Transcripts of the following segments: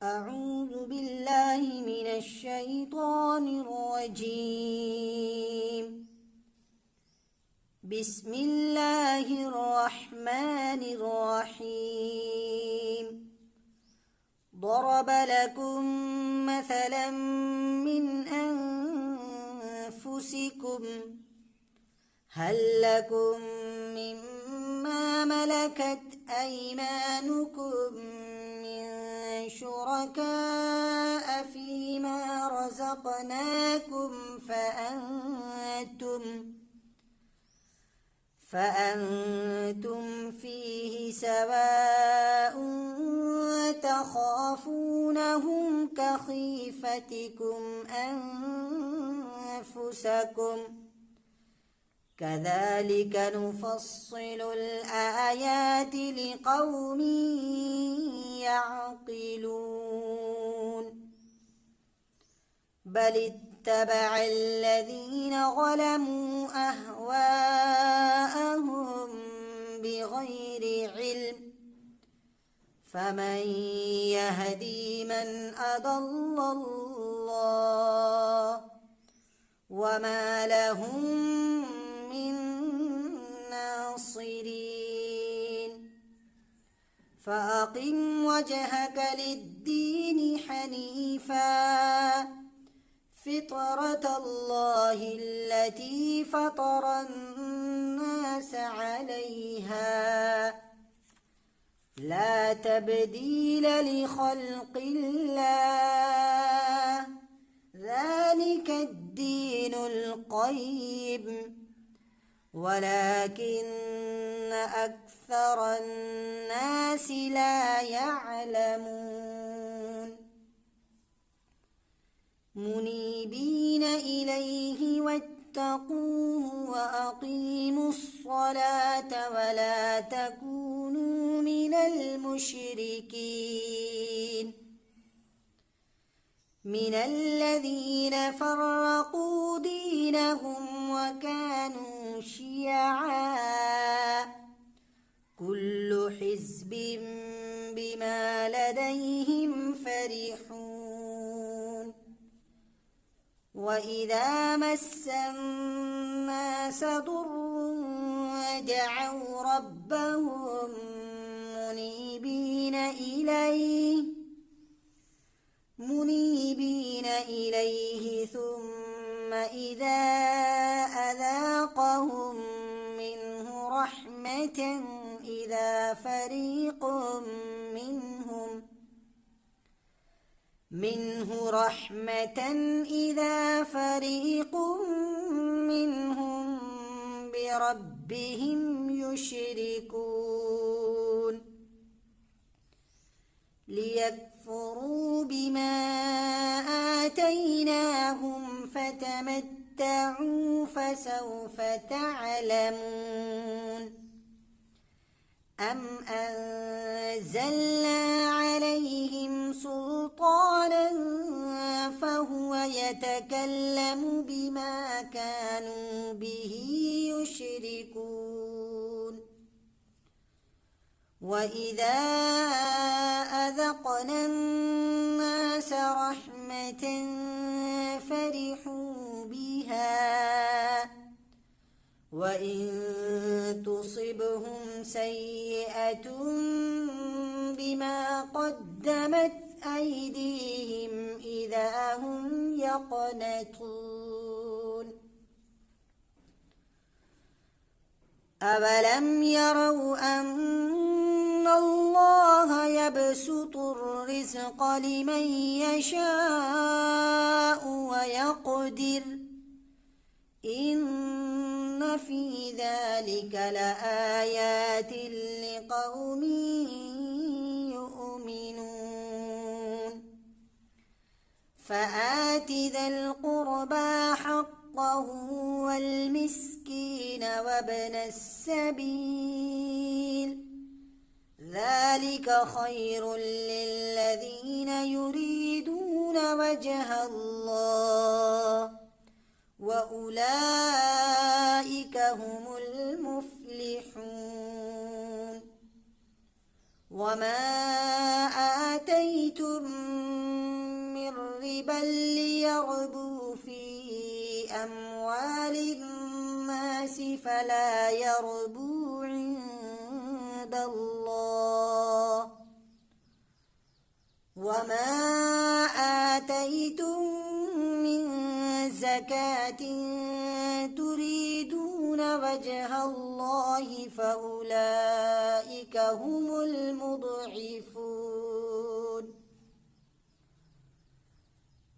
أعوذ بالله من الشيطان الرجيم. بسم الله الرحمن الرحيم. ضرب لكم مثلا من أنفسكم هل لكم مما ملكت أيمانكم من شركاء فيما رزقناكم فأنتم فيه سواء تخافونهم كخيفتكم أنفسكم كذلك نفصل الآيات لقوم يعقلون. بل اتبع الذين ظلموا أهواءهم بغير علم فمن يهدي من أضل الله وما لهم من ناصرين. فأقم وجهك للدين حنيفا فطرة الله التي فطر الناس عليها لا تبديل لخلق الله ذلك الدين القيم ولكن أكثر الناس لا يعلمون. منيبين إليه واتقوه وأقيموا الصلاة ولا تكونوا من المشركين من الذين فرقوا دينهم وكانوا شيعا كل حزب بما لديهم فرحون. وإذا مس الناس ضر دعوا ربهم منيبين إليه ثم إذا أذاقهم منه رحمة إذا فريق منهم بربهم يشركون. ليكفروا بما آتيناهم فتمتعوا فسوف تعلمون. أم أنزلنا عليهم سلطانا فهو يتكلم بما كانوا به يشركون. وإذا أذقنا الناس رحمة فرحوا بها وإن تصبهم سيئة بما قدمت أيديهم إذا هم يقنطون. أولم يروا أن الله يبسط الرزق لمن يشاء ويقدر إن في ذلك لآيات لقوم يؤمنون. فآت ذا القربى حقه والمسكين وابن السبيل ذلك خير للذين يريدون وجه الله وأولئك هم المفلحون. وما آتيتم الربا ليربوا في أموال الناس فلا يربوا عند الله. وما آتيتم من زكاة تريدون وجه الله فأولئك هم المضعفون.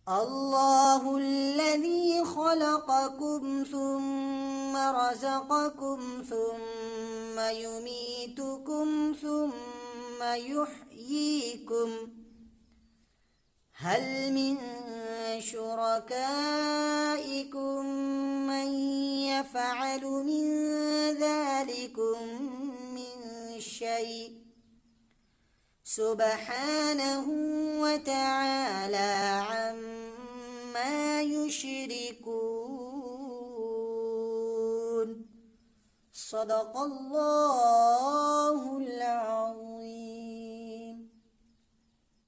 الله الذي خلقكم ثم رزقكم ثم يميتكم ثم يحييكم. هل من شركائكم من يفعل من ذلكم من شيء؟ سبحانه وتعالى عما يشركون. صدق الله